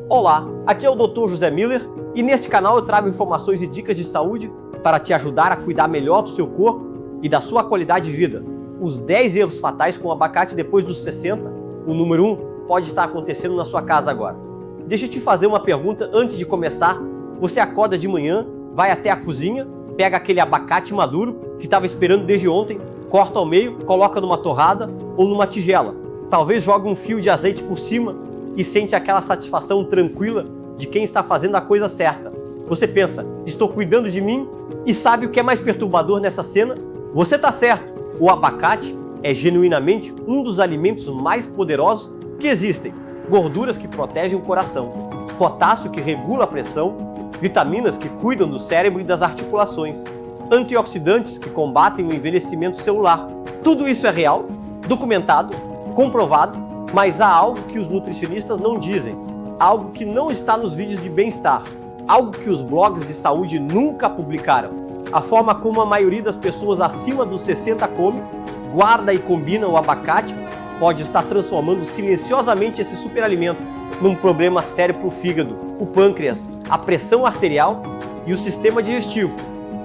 Olá, aqui é o Dr. José Miller e neste canal eu trago informações e dicas de saúde para te ajudar a cuidar melhor do seu corpo e da sua qualidade de vida. Os 10 erros fatais com o abacate depois dos 60, o número 1 pode estar acontecendo na sua casa agora. Deixa eu te fazer uma pergunta antes de começar. Você acorda de manhã, vai até a cozinha, pega aquele abacate maduro que estava esperando desde ontem, corta ao meio, coloca numa torrada ou numa tigela. Talvez jogue um fio de azeite por cima e sente aquela satisfação tranquila de quem está fazendo a coisa certa. Você pensa, estou cuidando de mim? E sabe o que é mais perturbador nessa cena? Você está certo, o abacate é genuinamente um dos alimentos mais poderosos que existem. Gorduras que protegem o coração, potássio que regula a pressão, vitaminas que cuidam do cérebro e das articulações, antioxidantes que combatem o envelhecimento celular. Tudo isso é real, documentado, comprovado, mas há algo que os nutricionistas não dizem, algo que não está nos vídeos de bem-estar, algo que os blogs de saúde nunca publicaram. A forma como a maioria das pessoas acima dos 60 come, guarda e combina o abacate pode estar transformando silenciosamente esse superalimento num problema sério para o fígado, o pâncreas, a pressão arterial e o sistema digestivo.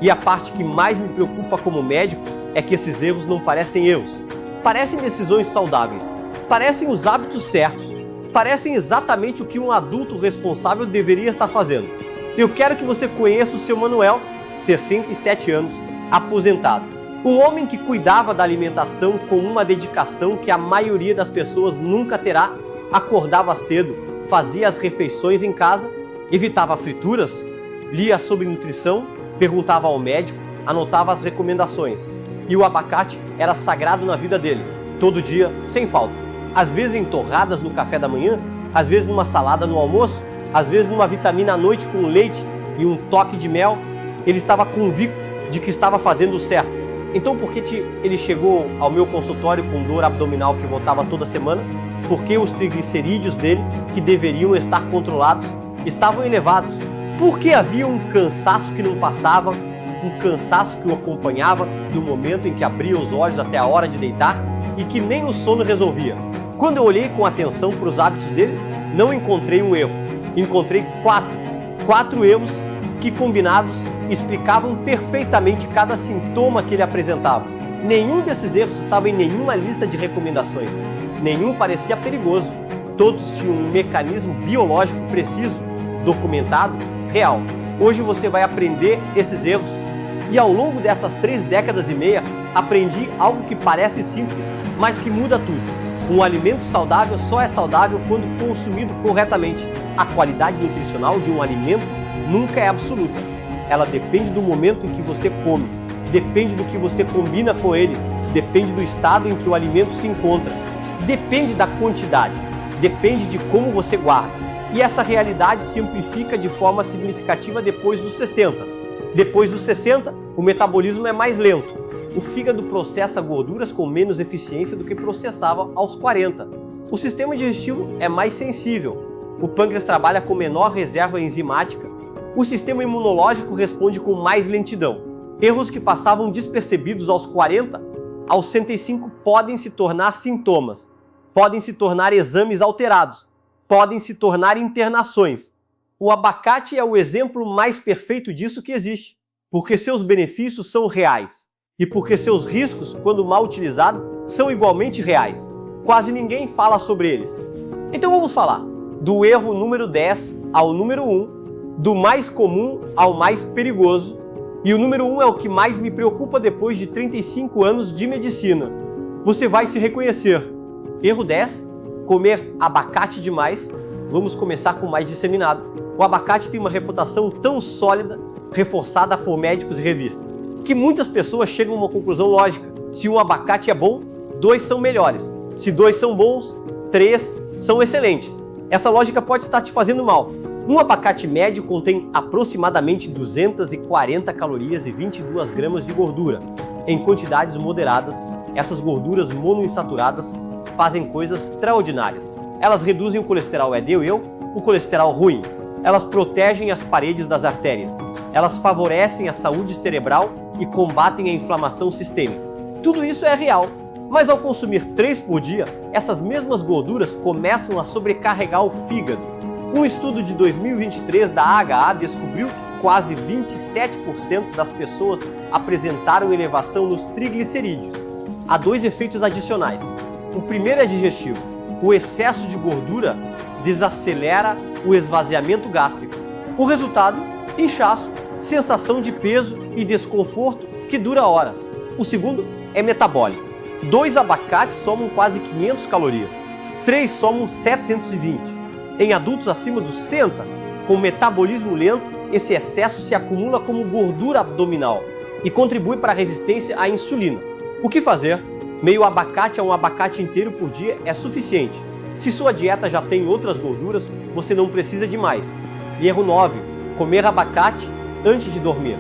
E a parte que mais me preocupa como médico é que esses erros não parecem erros. Parecem decisões saudáveis, parecem os hábitos certos, parecem exatamente o que um adulto responsável deveria estar fazendo. Eu quero que você conheça o seu Manuel, 67 anos, aposentado. Um homem que cuidava da alimentação com uma dedicação que a maioria das pessoas nunca terá, acordava cedo, fazia as refeições em casa, evitava frituras, lia sobre nutrição, perguntava ao médico, anotava as recomendações. E o abacate era sagrado na vida dele, todo dia, sem falta. Às vezes em torradas no café da manhã, às vezes numa salada no almoço, às vezes numa vitamina à noite com leite e um toque de mel. Ele estava convicto de que estava fazendo o certo. Então por que ele chegou ao meu consultório com dor abdominal que voltava toda semana? Porque os triglicerídeos dele, que deveriam estar controlados, estavam elevados. Porque havia um cansaço que não passava, um cansaço que o acompanhava do momento em que abria os olhos até a hora de deitar e que nem o sono resolvia. Quando eu olhei com atenção para os hábitos dele, não encontrei um erro. Encontrei quatro erros que, combinados, explicavam perfeitamente cada sintoma que ele apresentava. Nenhum desses erros estava em nenhuma lista de recomendações. Nenhum parecia perigoso. Todos tinham um mecanismo biológico preciso, documentado, real. Hoje você vai aprender esses erros. E ao longo dessas 3 décadas e meia, aprendi algo que parece simples, mas que muda tudo. Um alimento saudável só é saudável quando consumido corretamente. A qualidade nutricional de um alimento nunca é absoluta. Ela depende do momento em que você come, depende do que você combina com ele, depende do estado em que o alimento se encontra, depende da quantidade, depende de como você guarda. E essa realidade se amplifica de forma significativa depois dos 60. Depois dos 60, o metabolismo é mais lento. O fígado processa gorduras com menos eficiência do que processava aos 40. O sistema digestivo é mais sensível. O pâncreas trabalha com menor reserva enzimática. O sistema imunológico responde com mais lentidão. Erros que passavam despercebidos aos 40, aos 65 podem se tornar sintomas, podem se tornar exames alterados, podem se tornar internações. O abacate é o exemplo mais perfeito disso que existe, porque seus benefícios são reais e porque seus riscos, quando mal utilizados, são igualmente reais. Quase ninguém fala sobre eles. Então vamos falar do erro número 10 ao número 1, do mais comum ao mais perigoso, e o número 1 é o que mais me preocupa depois de 35 anos de medicina. Você vai se reconhecer. Erro 10, comer abacate demais. Vamos começar com o mais disseminado. O abacate tem uma reputação tão sólida, reforçada por médicos e revistas, que muitas pessoas chegam a uma conclusão lógica. Se um abacate é bom, 2 são melhores. Se 2 são bons, 3 são excelentes. Essa lógica pode estar te fazendo mal. Um abacate médio contém aproximadamente 240 calorias e 22 gramas de gordura. Em quantidades moderadas, essas gorduras monoinsaturadas fazem coisas extraordinárias. Elas reduzem o colesterol LDL, o colesterol ruim. Elas protegem as paredes das artérias. Elas favorecem a saúde cerebral e combatem a inflamação sistêmica. Tudo isso é real. Mas ao consumir 3 por dia, essas mesmas gorduras começam a sobrecarregar o fígado. Um estudo de 2023 da AHA descobriu que quase 27% das pessoas apresentaram elevação nos triglicerídeos. Há dois efeitos adicionais. O primeiro é digestivo. O excesso de gordura desacelera o esvaziamento gástrico. O resultado, inchaço, sensação de peso e desconforto que dura horas. O segundo é metabólico. 2 abacates somam quase 500 calorias. 3 somam 720. Em adultos acima dos 60, com metabolismo lento, esse excesso se acumula como gordura abdominal e contribui para a resistência à insulina. O que fazer? Meio abacate a um abacate inteiro por dia é suficiente. Se sua dieta já tem outras gorduras, você não precisa de mais. E erro 9. Comer abacate antes de dormir.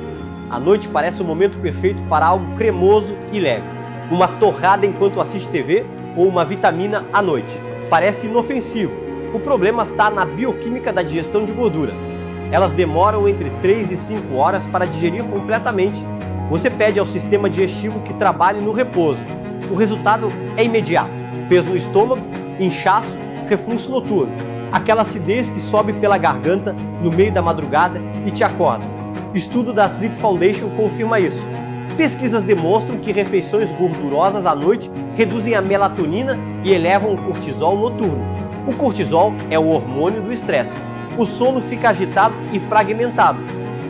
A noite parece o momento perfeito para algo cremoso e leve. Uma torrada enquanto assiste TV ou uma vitamina à noite. Parece inofensivo. O problema está na bioquímica da digestão de gorduras. Elas demoram entre 3 e 5 horas para digerir completamente. Você pede ao sistema digestivo que trabalhe no repouso. O resultado é imediato. Peso no estômago, inchaço, refluxo noturno. Aquela acidez que sobe pela garganta no meio da madrugada e te acorda. Estudo da Sleep Foundation confirma isso. Pesquisas demonstram que refeições gordurosas à noite reduzem a melatonina e elevam o cortisol noturno. O cortisol é o hormônio do estresse. O sono fica agitado e fragmentado,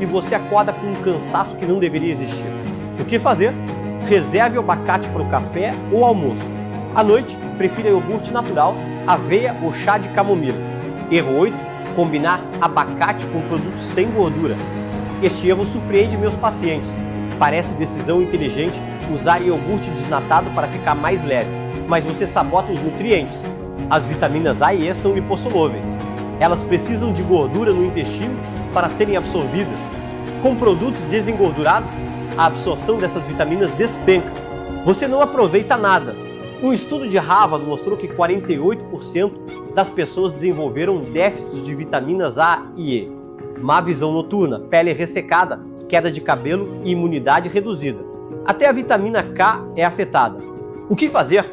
e você acorda com um cansaço que não deveria existir. O que fazer? Reserve o abacate para o café ou almoço. À noite, prefira iogurte natural, aveia ou chá de camomila. Erro 8. Combinar abacate com produtos sem gordura. Este erro surpreende meus pacientes. Parece decisão inteligente usar iogurte desnatado para ficar mais leve, mas você sabota os nutrientes. As vitaminas A e E são lipossolúveis. Elas precisam de gordura no intestino para serem absorvidas. Com produtos desengordurados, a absorção dessas vitaminas despenca. Você não aproveita nada. Um estudo de Harvard mostrou que 48% das pessoas desenvolveram déficits de vitaminas A e E. Má visão noturna, pele ressecada, queda de cabelo e imunidade reduzida. Até a vitamina K é afetada. O que fazer?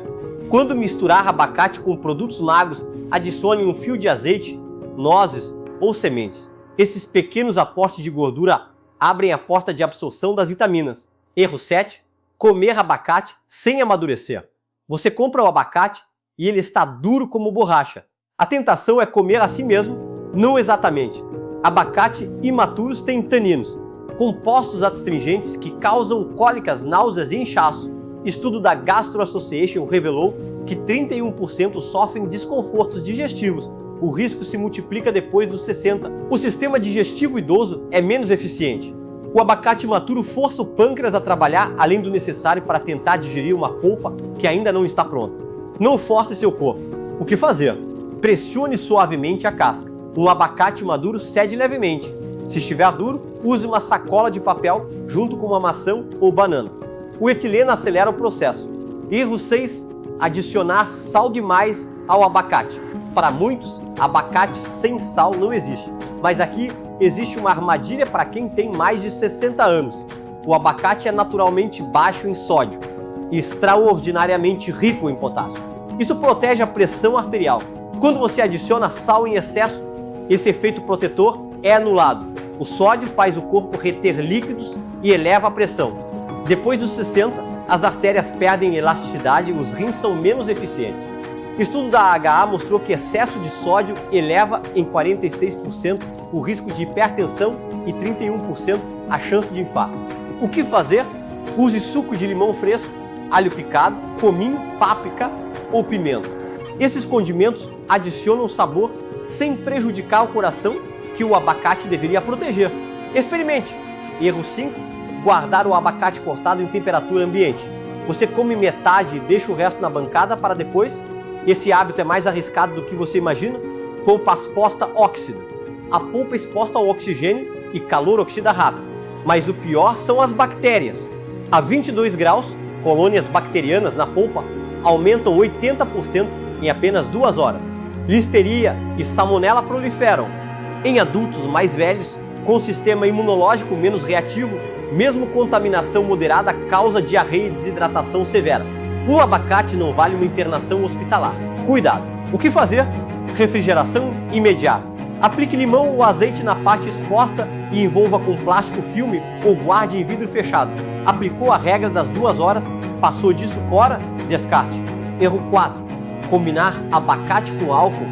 Quando misturar abacate com produtos magros, adicione um fio de azeite, nozes ou sementes. Esses pequenos aportes de gordura abrem a porta de absorção das vitaminas. Erro 7. Comer abacate sem amadurecer. Você compra o abacate e ele está duro como borracha. A tentação é comer a si mesmo? Não exatamente. Abacate imaturos têm taninos, compostos adstringentes que causam cólicas, náuseas e inchaço. Estudo da Gastro Association revelou que 31% sofrem desconfortos digestivos. O risco se multiplica depois dos 60. O sistema digestivo idoso é menos eficiente. O abacate imaturo força o pâncreas a trabalhar além do necessário para tentar digerir uma polpa que ainda não está pronta. Não force seu corpo. O que fazer? Pressione suavemente a casca. Um abacate maduro cede levemente. Se estiver duro, use uma sacola de papel junto com uma maçã ou banana. O etileno acelera o processo. Erro 6. Adicionar sal demais ao abacate. Para muitos, abacate sem sal não existe. Mas aqui existe uma armadilha para quem tem mais de 60 anos. O abacate é naturalmente baixo em sódio e extraordinariamente rico em potássio. Isso protege a pressão arterial. Quando você adiciona sal em excesso, esse efeito protetor é anulado. O sódio faz o corpo reter líquidos e eleva a pressão. Depois dos 60, as artérias perdem elasticidade e os rins são menos eficientes. Estudo da AHA mostrou que excesso de sódio eleva em 46% o risco de hipertensão e 31% a chance de infarto. O que fazer? Use suco de limão fresco, alho picado, cominho, páprica ou pimenta. Esses condimentos adicionam sabor sem prejudicar o coração que o abacate deveria proteger. Experimente! Erro 5. Guardar o abacate cortado em temperatura ambiente. Você come metade e deixa o resto na bancada para depois? Esse hábito é mais arriscado do que você imagina? Polpa exposta óxido. A polpa exposta ao oxigênio e calor oxida rápido. Mas o pior são as bactérias. A 22 graus, colônias bacterianas na polpa aumentam 80% em apenas 2 horas. Listeria e salmonela proliferam. Em adultos mais velhos, com sistema imunológico menos reativo, mesmo contaminação moderada causa diarreia e desidratação severa. Um abacate não vale uma internação hospitalar. Cuidado! O que fazer? Refrigeração imediata. Aplique limão ou azeite na parte exposta e envolva com plástico filme ou guarde em vidro fechado. Aplicou a regra das 2 horas, passou disso fora, descarte. Erro 4. Combinar abacate com álcool,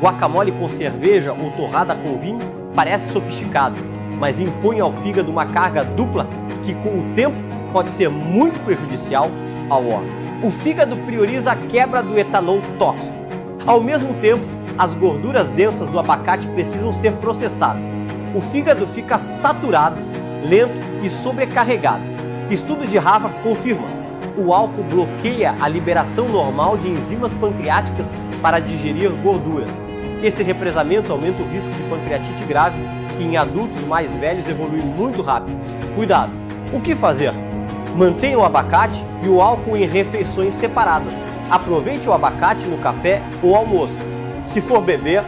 guacamole com cerveja ou torrada com vinho parece sofisticado, mas impõe ao fígado uma carga dupla que com o tempo pode ser muito prejudicial ao órgão. O fígado prioriza a quebra do etanol tóxico. Ao mesmo tempo, as gorduras densas do abacate precisam ser processadas. O fígado fica saturado, lento e sobrecarregado. Estudo de Harvard confirma: o álcool bloqueia a liberação normal de enzimas pancreáticas para digerir gorduras. Esse represamento aumenta o risco de pancreatite grave, que em adultos mais velhos evolui muito rápido. Cuidado! O que fazer? Mantenha o abacate e o álcool em refeições separadas. Aproveite o abacate no café ou almoço. Se for beber,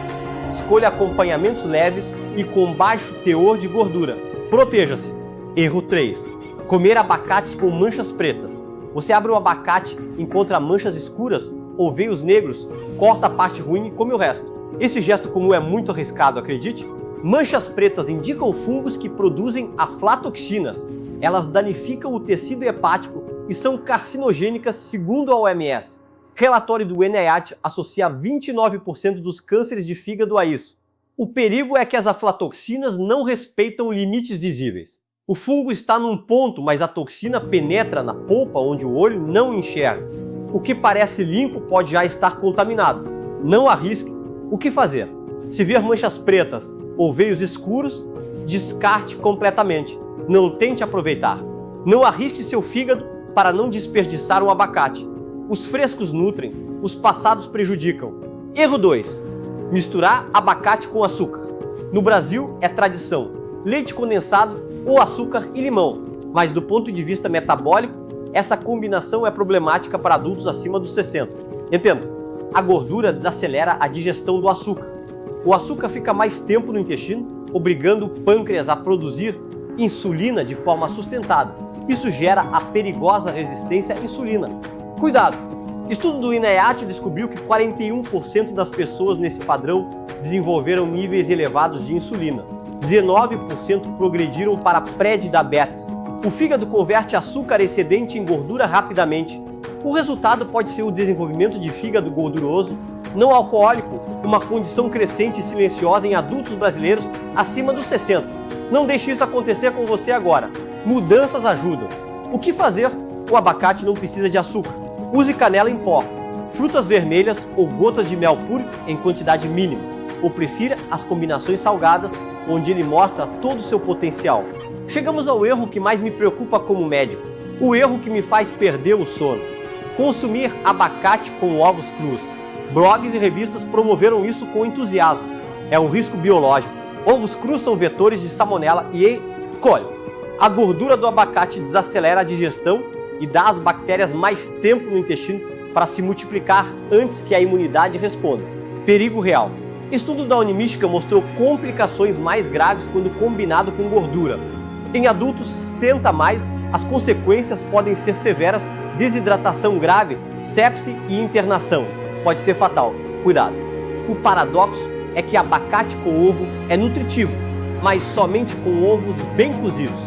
escolha acompanhamentos leves e com baixo teor de gordura. Proteja-se. Erro 3. Comer abacates com manchas pretas. Você abre o abacate, encontra manchas escuras ou veios negros, corta a parte ruim e come o resto. Esse gesto comum é muito arriscado, acredite. Manchas pretas indicam fungos que produzem aflatoxinas. Elas danificam o tecido hepático e são carcinogênicas, segundo a OMS. Relatório do NIH associa 29% dos cânceres de fígado a isso. O perigo é que as aflatoxinas não respeitam limites visíveis. O fungo está num ponto, mas a toxina penetra na polpa onde o olho não enxerga. O que parece limpo pode já estar contaminado. Não arrisque. O que fazer? Se ver manchas pretas ou veios escuros, descarte completamente. Não tente aproveitar. Não arrisque seu fígado para não desperdiçar um abacate. Os frescos nutrem, os passados prejudicam. Erro 2. Misturar abacate com açúcar. No Brasil é tradição: leite condensado ou açúcar e limão. Mas do ponto de vista metabólico, essa combinação é problemática para adultos acima dos 60. Entenda, a gordura desacelera a digestão do açúcar. O açúcar fica mais tempo no intestino, obrigando o pâncreas a produzir insulina de forma sustentada. Isso gera a perigosa resistência à insulina. Cuidado! Estudo do INEAT descobriu que 41% das pessoas nesse padrão desenvolveram níveis elevados de insulina. 19% progrediram para pré-diabetes. O fígado converte açúcar excedente em gordura rapidamente. O resultado pode ser o desenvolvimento de fígado gorduroso, não alcoólico, uma condição crescente e silenciosa em adultos brasileiros acima dos 60. Não deixe isso acontecer com você agora. Mudanças ajudam. O que fazer? O abacate não precisa de açúcar. Use canela em pó, frutas vermelhas ou gotas de mel puro em quantidade mínima. Ou prefira as combinações salgadas, onde ele mostra todo o seu potencial. Chegamos ao erro que mais me preocupa como médico. O erro que me faz perder o sono. Consumir abacate com ovos crus. Blogs e revistas promoveram isso com entusiasmo. É um risco biológico. Ovos crus são vetores de salmonela e E. coli. A gordura do abacate desacelera a digestão e dá às bactérias mais tempo no intestino para se multiplicar antes que a imunidade responda. Perigo real. Estudo da Unimística mostrou complicações mais graves quando combinado com gordura. Em adultos 60 mais, as consequências podem ser severas: desidratação grave, sepse e internação. Pode ser fatal. Cuidado. O paradoxo é que abacate com ovo é nutritivo, mas somente com ovos bem cozidos.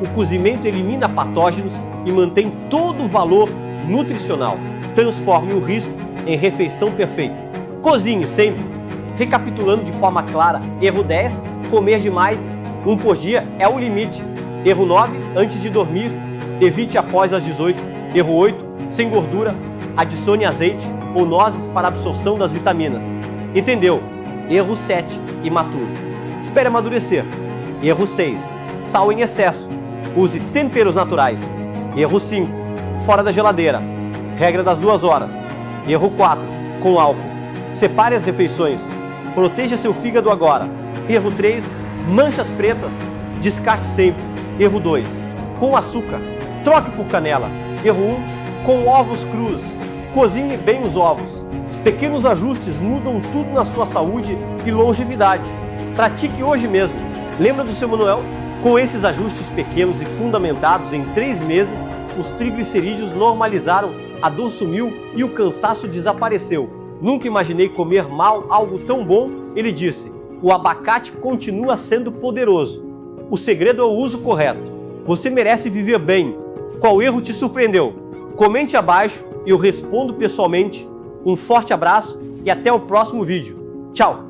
O cozimento elimina patógenos e mantém todo o valor nutricional. Transforme o risco em refeição perfeita. Cozinhe sempre. Recapitulando de forma clara: erro 10, comer demais, 1 por dia é o limite. Erro 9, antes de dormir, evite após as 18. Erro 8, sem gordura, adicione azeite ou nozes para absorção das vitaminas. Entendeu? Erro 7, imaturo. Espere amadurecer. Erro 6, sal em excesso. Use temperos naturais. Erro 5, fora da geladeira. Regra das 2 horas. Erro 4, com álcool. Separe as refeições. Proteja seu fígado agora. Erro 3, manchas pretas. Descarte sempre. Erro 2, com açúcar. Troque por canela. Erro 1, com ovos crus. Cozinhe bem os ovos. Pequenos ajustes mudam tudo na sua saúde e longevidade. Pratique hoje mesmo. Lembra do seu Manuel? Com esses ajustes pequenos e fundamentados, em 3 meses, os triglicerídeos normalizaram, a dor sumiu e o cansaço desapareceu. Nunca imaginei comer mal algo tão bom, ele disse. O abacate continua sendo poderoso. O segredo é o uso correto. Você merece viver bem. Qual erro te surpreendeu? Comente abaixo e eu respondo pessoalmente. Um forte abraço e até o próximo vídeo. Tchau!